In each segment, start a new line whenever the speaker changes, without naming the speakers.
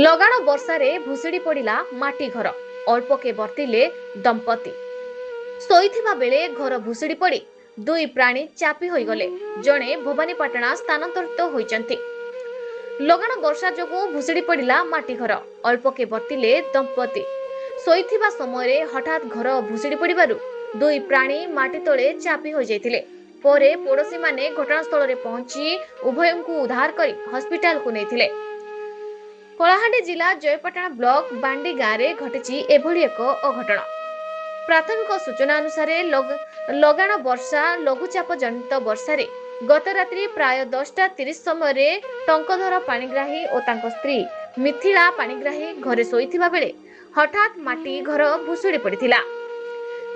ଲଗାଣ ବର୍ଷାରେ ଭୁଶୁଡ଼ି ପଡ଼ିଲା ମାଟି ଘର। ଅଳ୍ପକେ ବର୍ତ୍ତିଲେ ଦମ୍ପତି। ଶୋଇଥିବା ବେଳେ ଘର ଭୁଶୁଡ଼ି ପଡ଼ି ଦୁଇ ପ୍ରାଣୀ ଚାପି ହୋଇଗଲେ। ଜଣେ ଭବାନୀପାଟଣା ସ୍ଥାନାନ୍ତରିତ ହୋଇଛନ୍ତି। ଲଗାଣ ବର୍ଷା ଯୋଗୁଁ ଭୁଶୁଡ଼ି ପଡ଼ିଲା ମାଟି ଘର। ଅଳ୍ପକେ ବର୍ତ୍ତିଲେ ଦମ୍ପତି। ଶୋଇଥିବା ସମୟରେ ହଠାତ୍ ଘର ଭୁଶୁଡ଼ି ପଡ଼ିବାରୁ ଦୁଇ ପ୍ରାଣୀ ମାଟି ତଳେ ଚାପି ହୋଇଯାଇଥିଲେ। ପରେ ପଡ଼ୋଶୀମାନେ ଘଟଣାସ୍ଥଳରେ ପହଞ୍ଚି ଉଭୟଙ୍କୁ ଉଦ୍ଧାର କରି ହସ୍ପିଟାଲକୁ ନେଇଥିଲେ। କଳାହାଣ୍ଡି ଜିଲ୍ଲା ଜୟପାଟଣା ବ୍ଲକ ବାଣ୍ଡି ଗାଁରେ ଘଟିଛି ଏଭଳି ଏକ ଅଘଟଣ। ପ୍ରାଥମିକ ସୂଚନା ଅନୁସାରେ ଲଗାଣ ବର୍ଷା ଲଘୁଚାପ ଜନିତ ବର୍ଷାରେ ଗତ ରାତ୍ରି ପ୍ରାୟ 10:30 ସମୟରେ ଟଙ୍କଧର ପାଣିଗ୍ରାହୀ ଓ ତାଙ୍କ ସ୍ତ୍ରୀ ମିଥିଳା ପାଣିଗ୍ରାହୀ ଘରେ ଶୋଇଥିବା ବେଳେ ହଠାତ୍ ମାଟି ଘର ଭୁଶୁଡ଼ି ପଡ଼ିଥିଲା।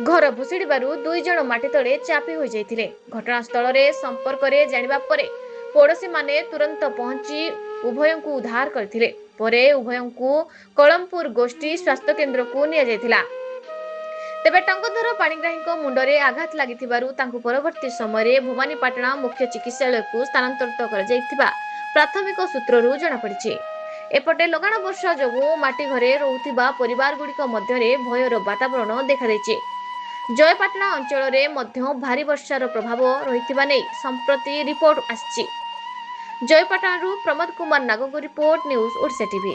ଘର ଭୁଶୁଡ଼ିବାରୁ ଦୁଇ ଜଣ ମାଟି ତଳେ ଚାପି ହୋଇଯାଇଥିଲେ। ଘଟଣାସ୍ଥଳରେ ସମ୍ପର୍କରେ ଜାଣିବା ପରେ ପଡ଼ୋଶୀମାନେ ତୁରନ୍ତ ପହଞ୍ଚି ଉଭୟଙ୍କୁ ଉଦ୍ଧାର କରିଥିଲେ। ପରେ ଉଭୟଙ୍କୁ କଳମପୁର ଗୋଷ୍ଠୀ ସ୍ୱାସ୍ଥ୍ୟ କେନ୍ଦ୍ରକୁ ନିଆଯାଇଥିଲା। ତେବେ ଟଙ୍କଧର ପାଣିଗ୍ରାହୀଙ୍କ ମୁଣ୍ଡରେ ଆଘାତ ଲାଗିଥିବାରୁ ତାଙ୍କୁ ପରବର୍ତ୍ତୀ ସମୟରେ ଭବାନୀପାଟଣା ମୁଖ୍ୟ ଚିକିତ୍ସାଳୟକୁ ସ୍ଥାନାନ୍ତରିତ କରାଯାଇଥିବା ପ୍ରାଥମିକ ସୂତ୍ରରୁ ଜଣାପଡ଼ିଛି। ଏପଟେ ଲଗାଣ ବର୍ଷା ଯୋଗୁଁ ମାଟି ଘରେ ରହୁଥିବା ପରିବାରଗୁଡ଼ିକ ମଧ୍ୟରେ ଭୟର ବାତାବରଣ ଦେଖାଦେଇଛି। ଜୟପାଟଣା ଅଞ୍ଚଳରେ ମଧ୍ୟ ଭାରୀ ବର୍ଷାର ପ୍ରଭାବ ରହିଥିବା ନେଇ ସମ୍ପ୍ରତି ରିପୋର୍ଟ ଆସିଛି। ଜୟପାଟଣାରୁ ପ୍ରମୋଦ କୁମାର ନାଗଙ୍କ ରିପୋର୍ଟ, ନ୍ୟୁଜ୍ ଓଡ଼ିଶା ଟିଭି।